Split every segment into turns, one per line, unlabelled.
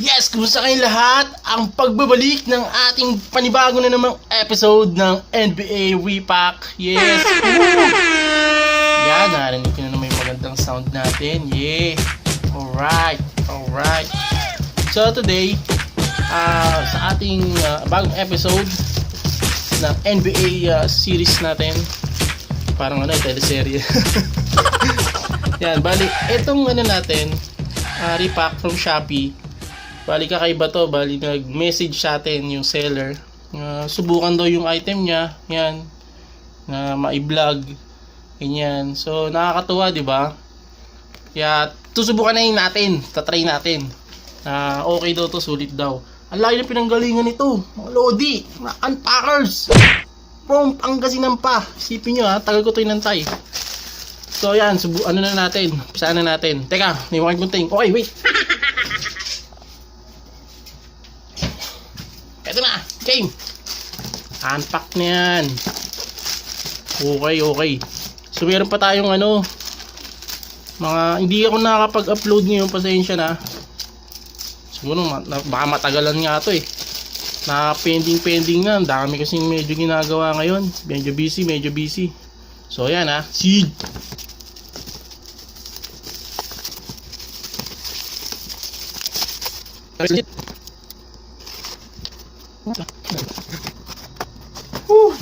Yes, kumusta kayong lahat? Ang pagbabalik ng ating panibago na namang episode ng NBA Repack. Yes! Woo! Yan, narinig ko na naman yung magandang sound natin. Yeah! Alright! So today, sa ating bagong episode ng NBA series natin, parang teleserye. Yan, bali, itong natin, repack from Shopee. Bali kakaiba to, bali nag-message sa atin yung seller. Subukan daw yung item niya, yan, na ma-vlog, ganyan. So nakakatuwa, di ba? Kaya susubukan na yun natin, tatry natin. Okay daw to, sulit daw. Ang laki na pinanggalingan nito, mga Lodi, mga unpackers. From Pangasinan pa. Isipin nyo tagal ko to inantay. So yan, ano na natin, pisaan na natin. Teka, may mga gunting. Okay, wait. Ito na, game. Unpack na yan. Okay. So meron pa tayong mga, hindi ako nakakapag-upload ngayon, pasensya na. Siguro baka matagalan nga to na pending na. Ang dami kasing medyo ginagawa ngayon. Medyo busy. So yan seed.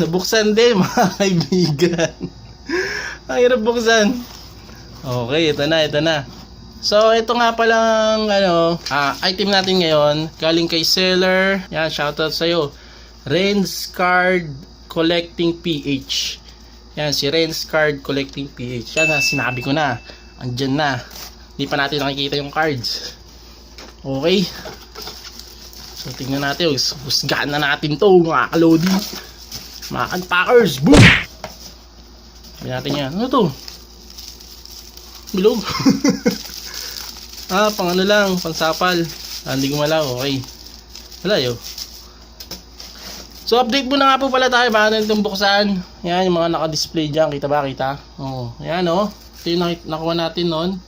Nabuksan din mga kaibigan. Ang hirap buksan. Okay, ito na. So ito nga palang item natin ngayon, galing kay seller. Yan, shoutout sa'yo, Renz Card Collecting PH. Yan, si Renz Card Collecting PH. Yan, sinabi ko na, andyan na. Hindi pa natin nakikita yung cards. Okay. So tingnan natin, husgahan na natin to mga kalodi, mga unpackers. Boom! Sabi natin yan. Ano to? Bilog. Pang lang, pang sapal. Hindi gumalaw, okay. Wala yun. So update muna nga po pala tayo bago natin itong buksan. Yan, yung mga naka-display dyan. Kita ba? Yan ito yung nakuha natin nun.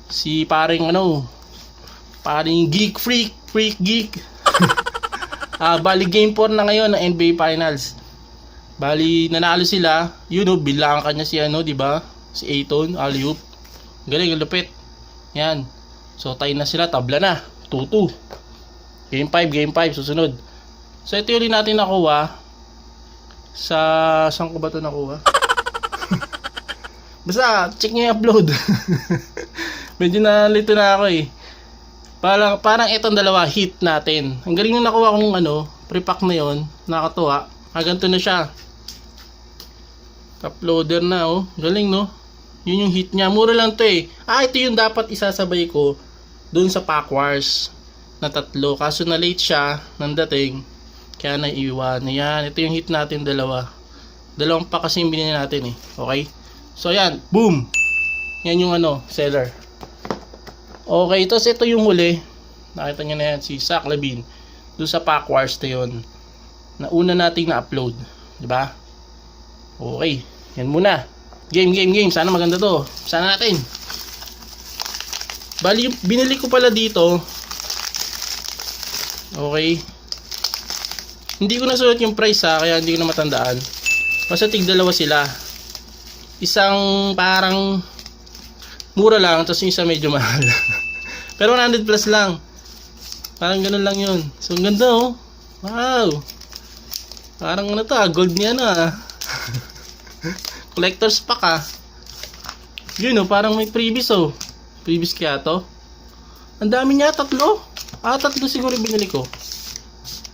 Si paring paring geek freak geek. Bali game 4 na ngayon ng NBA Finals. Bali nanalo sila. Bilang kanya si di ba? Si Ayton, alley-oop. Galing, lupit. Yan. So tie na sila, tabla na. 2-2. Game 5 susunod. So ito yung natin nakuha sa, saan ko ba ito nakuha? Basta check nyo yung upload. Medyo nalito na ako Parang itong dalawa hit natin. Ang galing nung nakuha kong pre-pack na yon. Nakakatuwa. Ganito na siya. Top loader na Galing no. Yun yung hit niya. Mura lang to ito yung dapat isasabay ko dun sa pack wars na 3. Kaso na late siya ng dating. Kaya naiiwan. Yan. Ito yung hit natin dalawa. Dalawang pack kasi yung binili natin Okay. So yan. Boom. Yan yung seller. Okay. Tapos ito yung huli. Nakita nyo na yan. Si Zach LaVine. Doon sa pack wars na yun. Na una nating na-upload. Diba? Okay. Yan muna. Game. Sana maganda to. Sana natin. Bali, binili ko pala dito. Okay. Hindi ko nasulat yung price kaya hindi ko na matandaan. Basta tig-dalawa sila. Isang parang mura lang, tapos yung isa medyo mahal. Pero 100 plus lang. Parang ganun lang yun. So, ang ganda Wow. Parang gold niya Collector's pack Yun parang may previous Previous kaya to. Ang dami niya, 3. 3 siguro binili ko.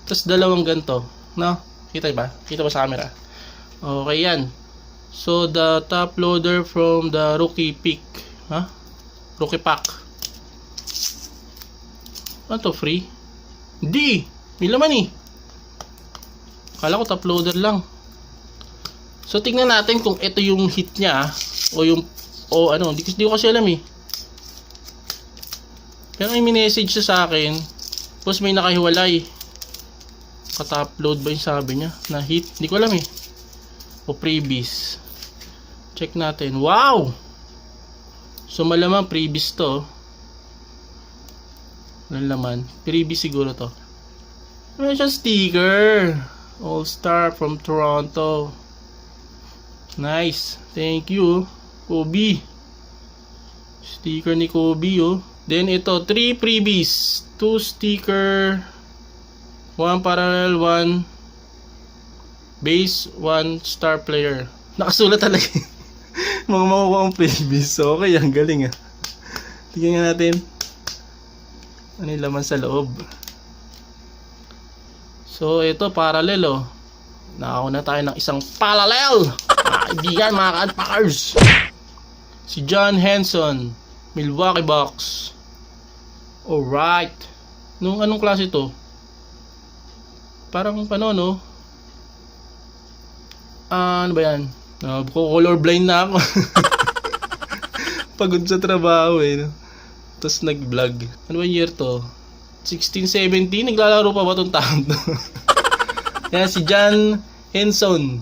Tapos 2 ganito. No? Kita ba sa camera? Okay yan. So the top loader from the rookie pick. Rookie pack. Ano to, free? Hindi! May laman Kala ko top loader lang. So tingnan natin kung ito yung hit niya hindi ko kasi alam Pero may message siya sa akin. Tapos may nakahiwalay. Kata-upload ba yung sabi niya na hit? Hindi ko alam o previous. Check natin. Wow! So malamang previous to. Walang laman. Freebie siguro to. Meron siyang sticker. All-Star from Toronto. Nice. Thank you, Kobe. Sticker ni Kobe, oh. Then ito, 3 freebies. 2 sticker. 1 parallel, 1 base, 1 star player. Nakasulat talaga. Mga makukuha ang freebies. So, okay, ang galing ah. Tingnan natin. Ano yung laman sa loob? So, ito parallel, oh. Nakauna tayo ng isang parallel. Kaibigan, mga ka-unpackers. Si John Henson, Milwaukee Bucks. Alright. Anong klase to? Parang ano, no? Ano ba yan? Colorblind na ako. Pagod sa trabaho eh. Tapos nag-vlog. Ano ba year to? 16-17? Naglalaro pa ba itong taon to? Yan, si John Henson.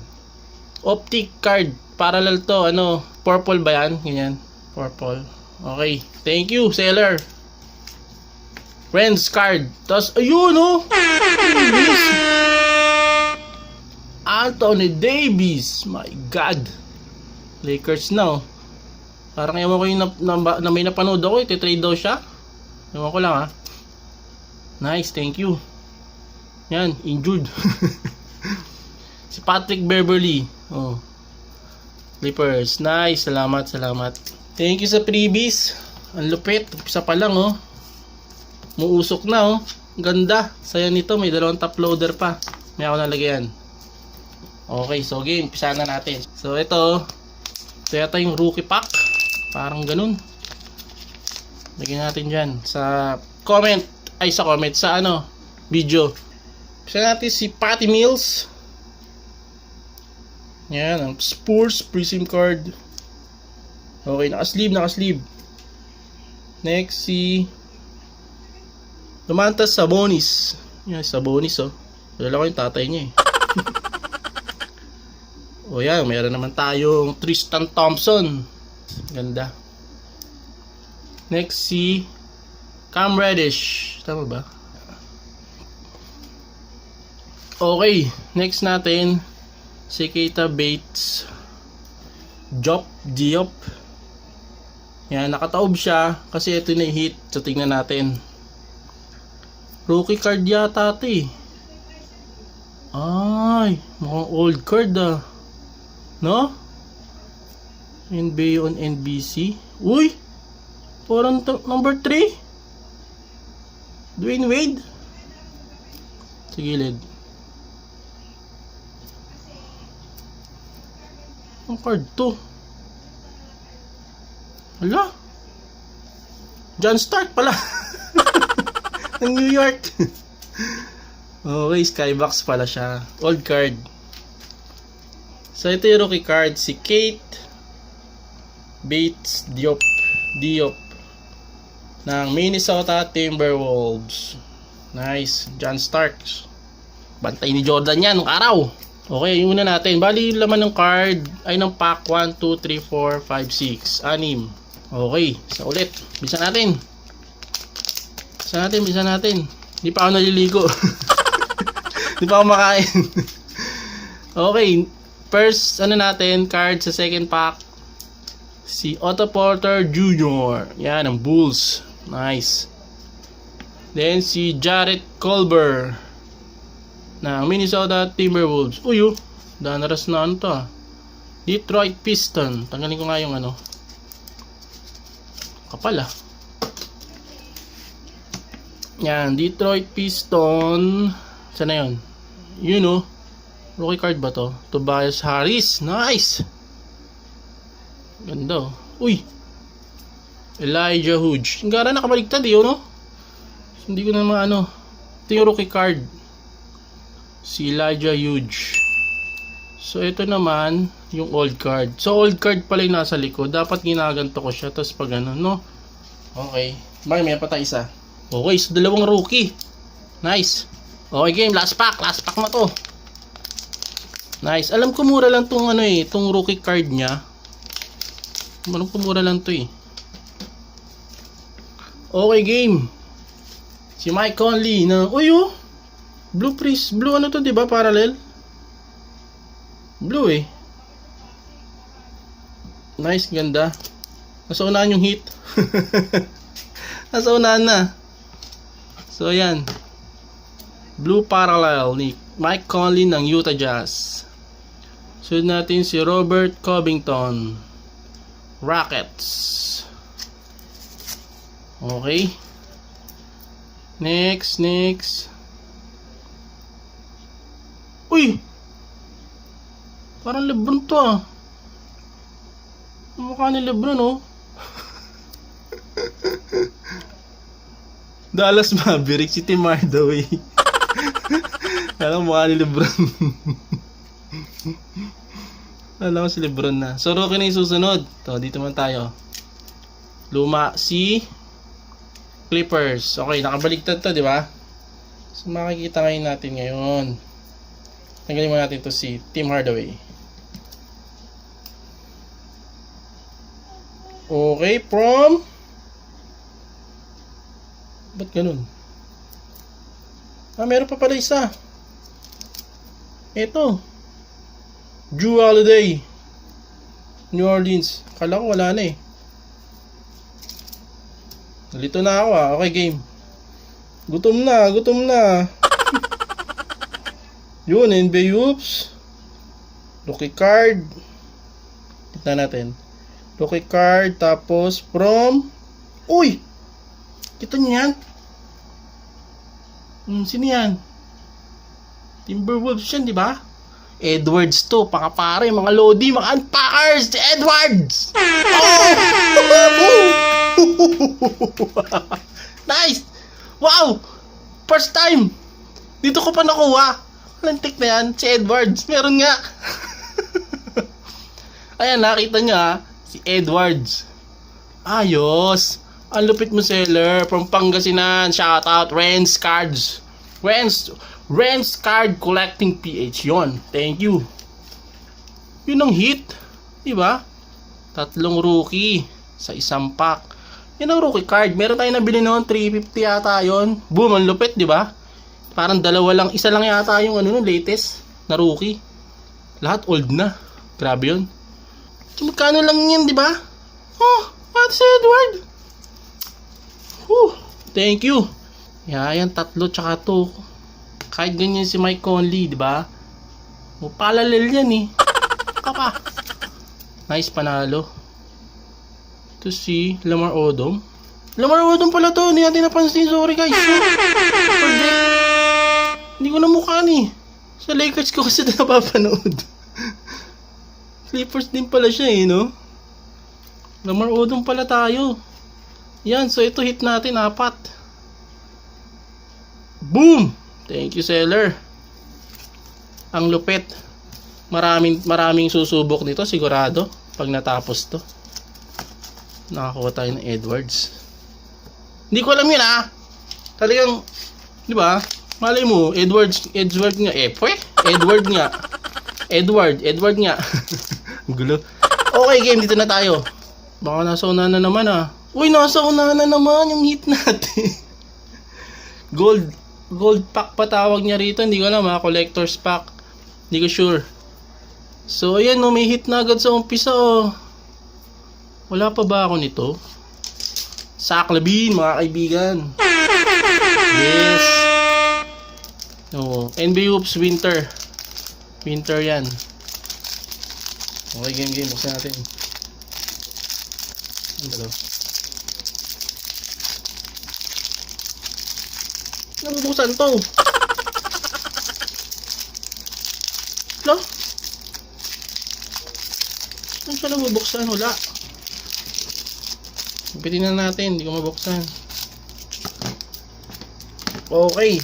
Optic card. Parallel to. Ano? Purple ba yan? Ganyan. Purple. Okay. Thank you, seller. Friends card. Tapos, ayun, oh. Anthony Davis. My God. Lakers na, oh. Parang ewan ko yung na may napanood ako. Iti-trade daw siya. Ewan ko lang, ha. Nice. Thank you. Yan. Injured. Si Patrick Beverly. Oh. Clippers. Nice. Salamat, salamat. Thank you sa freebies. Ang lupit. Isa pa lang, oh. Muusok na, oh. Ganda. Saya nito. May 2 top loader pa. May ako nalagyan. Okay. So, game. Umpisa na natin. So, ito. Ito yata yung rookie pack. Parang ganun. Lagyan natin dyan. Sa comment. Ay, sa comment. Sa ano? Video. Umpisa natin si Patty Mills. Yan, ang Spurs Prism card. Okay, naka-sleeve. Next, si Domantas Sabonis. Yan, Sabonis, oh. Wala ko yung tatay niya, eh. O yan, mayroon naman tayong Tristan Thompson. Ganda. Next, si Cam Reddish. Tama ba? Okay, next natin si Keita Bates. Diop. Yan, nakataob siya kasi ito na hit. So, tingnan natin. Rookie card yata ito, eh. Ay, mukhang old card, ah. No? NBA on NBC. Uy! Parang number 3. Dwayne Wade. Sa gilid. Ang card to. Hala? John Stark pala. Ng New York. Okay, Skybox pala siya. Old card. So, ito yung rookie card. Si Kate Bates Diop ng Minnesota Timberwolves. Nice. John Stark. Bantay ni Jordan yan nung araw. Okay, yung una natin. Bali, yung laman ng card ay ng pack 1, 2, 3, 4, 5, 6. 6. Okay, isa ulit. Bisa natin. Hindi pa ako naliligo. Hindi pa ako makain. Okay, first, natin, card sa second pack. Si Otto Porter Jr. Yan, ang Bulls. Nice. Then, si Jarrett Culver ng Minnesota Timberwolves. Uy, danaras na ano to, ah. Detroit Piston. Tanggalin ko nga yung ano. Kapal, ah. Yan, Detroit Piston. Saan na yun? Yun, oh. Rookie card ba to? Tobias Harris. Nice! Ganda, oh. Uy! Elijah Hood. Ang gara nakabaliktad, eh, no? Hindi ko naman ano. Ito yung rookie card. Si Elijah Huge. So, ito naman, yung old card. So, old card pala yung nasa likod. Dapat ginaganto ko siya. Tapos pag ano, no? Okay. Bakit may pa tayo isa? Okay, so 2 rookie. Nice. Okay, game. Last pack. Last pack na to. Nice. Alam ko mura lang tong ano eh. Tong rookie card niya. Alam ko mura lang to eh. Okay, game. Si Mike Conley na, uy oh, blue priest, blue ano to, di ba? Parallel. Blue eh. Nice, ganda. Nasa unahan yung hit. Nasa unahan na. So ayan. Blue parallel ni Mike Conley ng Utah Jazz. Sunod natin si Robert Covington, Rockets. Okay. Next. Uy! Parang Lebron to ah. Mukha ni Lebron oh. Dallas Mavericks, si Tim Hardaway. Alam mo mukha ni Lebron. Alam ko si Lebron na. So rookie na yung susunod. To, dito man tayo. Luma si Clippers. Okay, nakabaligtad to, di ba? So makikita ngayon natin ngayon. Tanggalin mo natin to si Tim Hardaway. Okay, from... Ba't ganun? Ah, meron pa pala isa. Ito. Jrue Holiday, New Orleans. Kala ko wala na eh. Nalito na ako ah. Okay, game. Gutom na. Yun, NBA Hoops. Rookie card. Tignan natin. Rookie card, tapos from... Uy! Kita niyo yan? Sino yan? Timberwolves yan, di ba? Edwards to, pakapare, mga Lodi, mga Unpackers, Edwards! Oh! Nice! Wow! First time! Dito ko pa nakuha. Lantik na yan, si Edwards. Meron nga. Ayan, nakita nyo ha, si Edwards. Ayos! Ang lupit mo seller from Pangasinan. Shout out Renz Cards. Renz Card Collecting PH. Yon. Thank you. Yun ang hit. Diba? 3 rookie sa isang pack. Yan ang rookie card. Meron tayo nabili noon. 350 yata yun. Boom. Ang lupit. Diba? Parang dalawa lang. Isa lang yata yung latest na rookie. Lahat old na. Grabe yun. So, magkano lang yan, diba? Oh, what si Edward? Thank you. Yan, 3 tsaka 2. Kahit ganyan si Mike Conley, di ba? Palalel yan eh. Kapa. Nice, panalo. To si Lamar Odom. Lamar Odom pala to. Hindi natin napansin. Sorry guys. Hindi ko na mukha ni. Sa Lakers ko kasi na napapanood. Clippers din pala siya eh, no? Lamar Odom pala tayo. Yan, so ito hit natin 4. Boom! Thank you seller. Ang lupit. Maraming susubok nito sigurado pag natapos to. Nakakuha tayo ng Edwards. Hindi ko alam yun ah. Talagang, di ba? Malay mo, Edward nga. Edward nga. Gulo. Okay game, dito na tayo. Baka nasa unahan na naman ah. Uy, nasa unahan na naman yung hit natin. Gold pack pa tawag niya rito. Hindi ko alam ha. Collector's pack. Hindi ko sure. So, ayan no. May hit na agad sa umpisa oh. Wala pa ba ako nito? Zach LaVine, mga kaibigan. Yes. No. NBA Hoops Winter. Winter yan. Okay, game. Buksan natin. Ano ba? Nabubuksan to. Lo? Saan siya nabubuksan? Wala. Bitin na natin. Hindi ko mabuksan. Okay.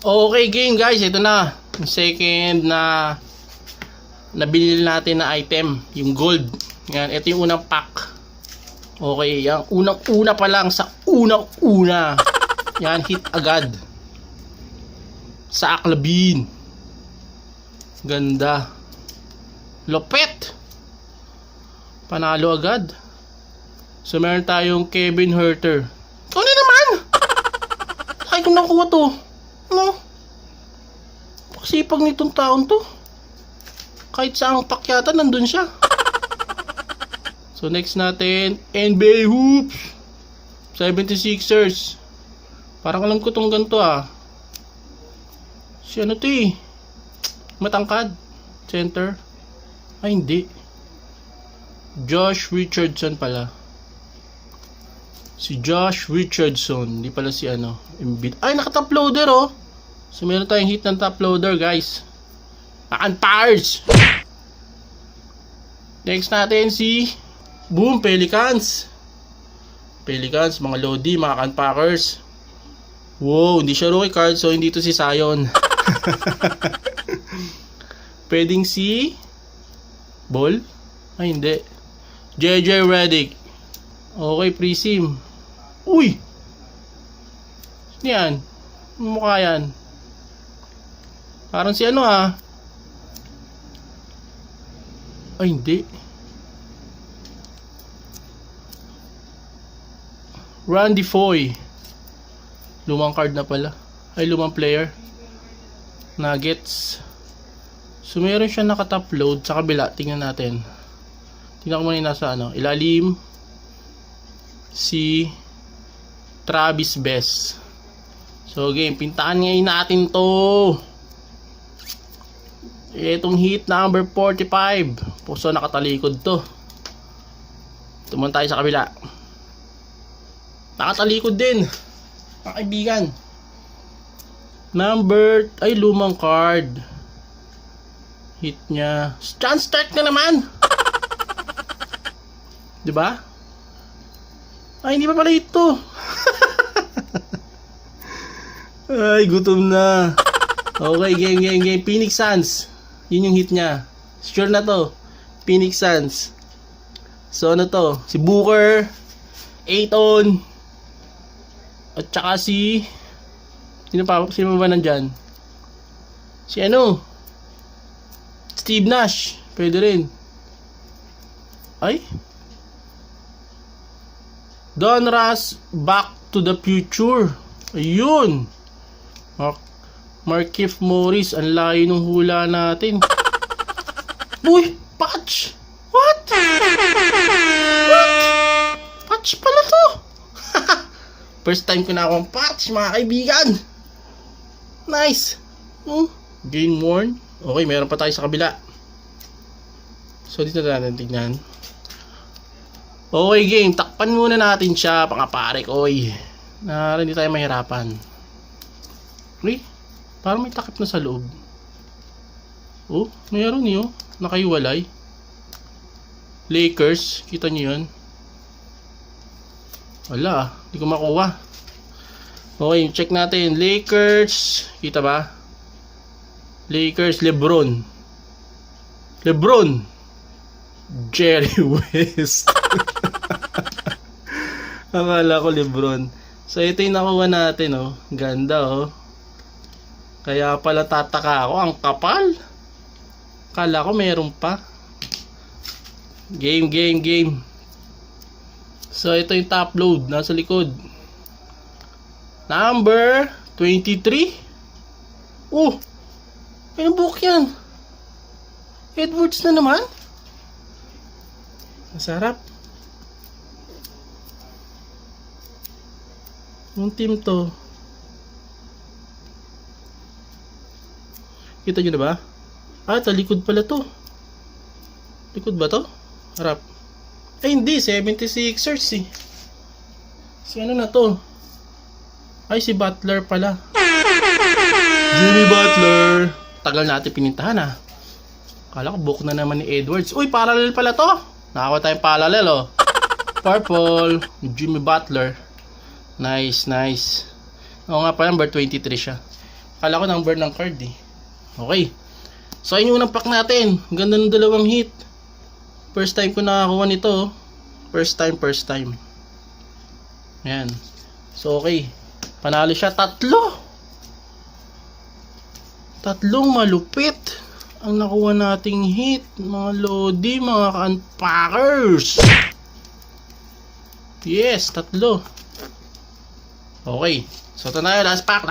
Okay game guys. Ito na. Yung second na nabili natin na item. Yung gold. Yan. Ito yung unang pack. Okay. Yung unang-una pa lang sa unang-una. Yan, hit agad. Zach LaVine. Ganda. Lupit. Panalo agad. So, meron tayong Kevin Huerter. Ikaw na naman! nakuha to? Ano? Pakasipag nitong taon to. Kahit saang pakyata, nandun siya. So next natin, NBA Hoops. 76ers. Parang alam ko tong ganito ah. Si ano to eh? Matangkad. Center. Ay hindi. Josh Richardson pala. Si Josh Richardson. Hindi pala si ano. Embiid. Ay naka-top loader oh. So meron tayong hit ng top loader guys. Empires. Next natin si boom, Pelicans. Pelicans, mga Lodi, mga Canpackers. Wow, hindi siya rookie card, so hindi to si Zion. Pwedeng si Ball? Ay, hindi. JJ Redick. Okay, Prism. Uy! Sino yan? Mukha yan. Parang si ano ah. Ay, hindi. Randy Foy. Lumang card na pala. Ay, lumang player. Nuggets. So, meron siya naka-top load sa kabila. Tingnan natin. Tingnan ko muna yung nasa ano. Ilalim. Si Travis Best. So, game. Pintaan ngayon natin to. Itong hit number 45. Puso nakatalikod to. Tumun tayo sa kabila. Nakatalikod din. Mga kaibigan. Number, ay lumang card. Hit niya. John Stark na naman. Diba? Ay, hindi pa pala ito. Ay, gutom na. Okay, game. Phoenix Suns. Yun yung hit niya. Sure na to. Phoenix Suns. So, ano to? Si Booker. Ayton. At saka si... Sino ba nandyan? Si ano? Steve Nash. Pwede rin. Ay? Donruss Back to the Future. Ayun. Markieff Morris. Ang layo ng hula natin. Uy! Patch! What? Patch pala to. First time ko na akong patch mga kaibigan. Nice. Game worn. Okay, meron pa tayo sa kabila. So dito natin tignan. Okay game, takpan muna natin siya mga pare ko. Na hindi tayo mahirapan. Uy, parang may takip na sa loob. Oh, mayroon niyo. Nakaiwalay. Lakers, kita niyo yun. Wala, hindi ko makuha. Okay, check natin. Lakers, kita ba? Lakers, LeBron. Jerry West. Akala ko LeBron. So ito yung nakuha natin oh. Ganda oh. Kaya pala tataka ako. Ang kapal. Akala ko meron pa. Game. So ito yung top load. Nasa likod. Number 23. Oh. May nabuhok yan. Edwards na naman. Masarap. Yung team to. Kita nyo na ba? Ah, talikod pala to. Likod ba to? Harap. Ay hindi, 76ers eh. Si ano na to? Ay si Butler pala. Jimmy Butler. Tagal natin pinintahan ah. Kala ko book na naman ni Edwards. Uy, parallel pala to. Nakakuha tayong parallel oh. Purple. Jimmy Butler. Nice. Oo nga pala, number 23 siya. Kala ko number ng card eh. Okay. So ayun yung unang pack natin. Ganda ng dalawang hit. First time ko nakakuha nito. First time. Ayan. So okay. Panalo siya. Tatlong malupit ang nakuha nating hit. Mga Lodi, mga Canpackers. Yes, 3. Okay. So, ito na yun. Last pack.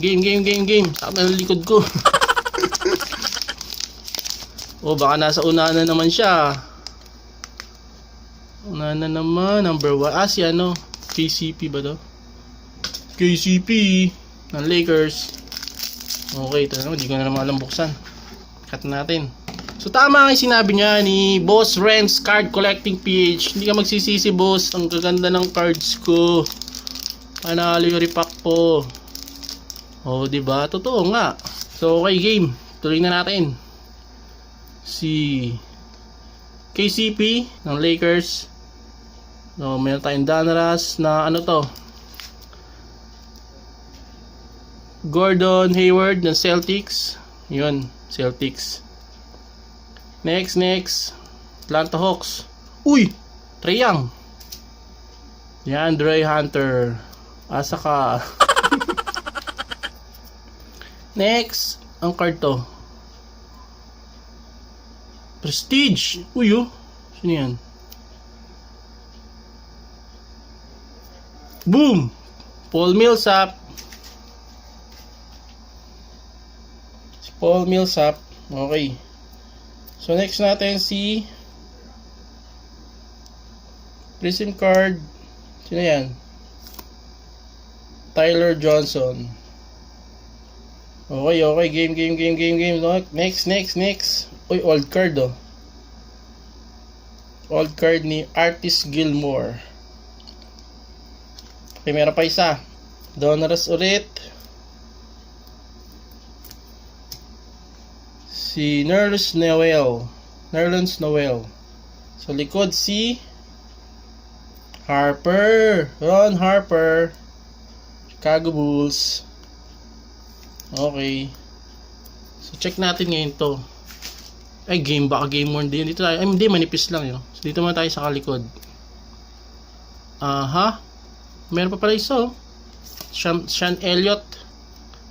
Game. Takot na ng likod ko. Oh, baka nasa unahan na naman siya. Unahan na naman. Number 1. Si ano? KCP ba to? KCP ng Lakers. Okay, ito naman. Hindi ko na naman alam buksan. Cut natin. So, tama ang sinabi niya ni Boss Renz Card Collecting PH. Hindi ka magsisisi, boss. Ang gaganda ng cards ko. Panalo yung repack po. Oh, diba? Totoo nga. So, okay, game. Tuloy na natin. Si KCP ng Lakers. So, mayroon tayong Donruss na ano to? Gordon Hayward ng Celtics. Yun, Celtics. Next. Atlanta Hawks. Uy! Trae Young. DeAndre Hunter. Asa ka. Next. Ang card to. Prestige. Uy, oh. Sino yan? Boom! Paul Millsap. Si Paul Millsap. Okay. So, next natin si Prism card. Sino yan? Tyler Johnson. Okay. Game. Next. Uy, old card oh. Old card ni Artis Gilmore. Okay, meron pa isa. Donruss ulit. Si Nerlens Noel. Sa likod si Ron Harper. Chicago Bulls. Okay. So check natin ngayon to. Ay, baka game worn din. Dito tayo. Ay, hindi, manipis lang yun. So dito muna tayo sa kalikod. Aha. Meron pa pala isa. Sean Elliott.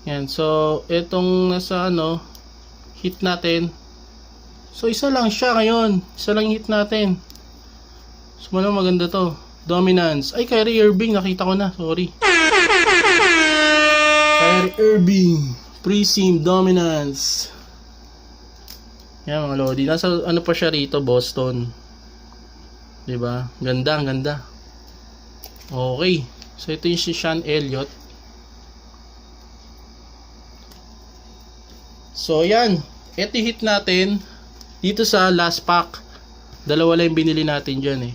Yan. So, itong nasa ano, hit natin. So, isa lang siya ngayon. Isa lang hit natin. So, maganda to. Dominance. Ay, Kyrie Irving. Nakita ko na. Sorry. Kyrie Irving. Prism Dominance. Yan mga lodi. Nasa ano pa siya rito, Boston. Diba? Ganda. Okay. So, ito yung si Sean Elliott. So, yan. Ito yung hit natin. Dito sa last pack. Dalawa lang yung binili natin dyan eh.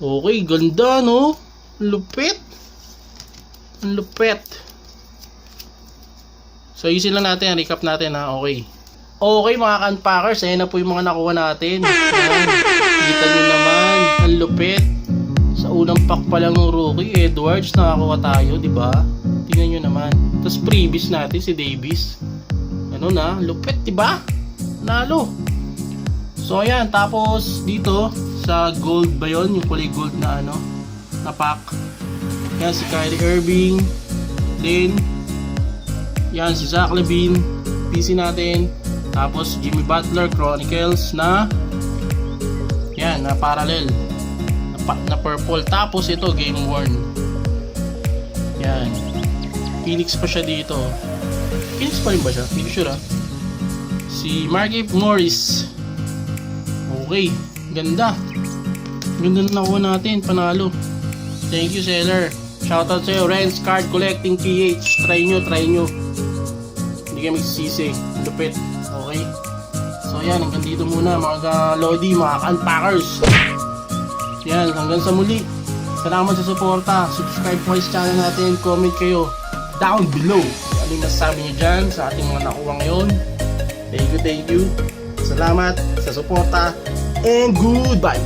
Okay, ganda no? Lupit. Ang lupit. So, isin lang natin. Recap natin ha. Okay. Okay mga Unpackers. Ayan na po yung mga nakuha natin. Ayan. Kita nyo naman. Ang lupit. Sa unang pack pa lang ng rookie, Edwards, nakakuha tayo, diba? Tingnan nyo naman. Tapos previous natin, si Davis. Ano na? Lupit, diba? Nalo. So, ayan. Tapos, dito, sa gold ba yun? Yung kulay gold na ano? Na pack. Yan, si Kyrie Irving. Then, yan, si Zach LaVine. PC natin. Tapos, Jimmy Butler Chronicles na yan, na parallel. Na purple. Tapos, ito, game worn. Yan. Phoenix pa siya dito. Phoenix pa rin ba siya? Hindi ko sure ha. Si Markieff Morris. Okay. Ganda. Ganda na nakuha natin. Panalo. Thank you, seller. Shoutout sa'yo. Renz Card Collecting PH. Try nyo. Hindi kayo magsisisi. Lupit. Okay. So, yan. Hanggang dito muna mga Lodi, mga Unpackers. Yan. Hanggang sa muli. Salamat sa suporta. Subscribe po sa channel natin. Comment kayo down below. Ano yung nasasabi nyo dyan sa ating mga nakuha ngayon. Thank you. Salamat sa suporta. And goodbye.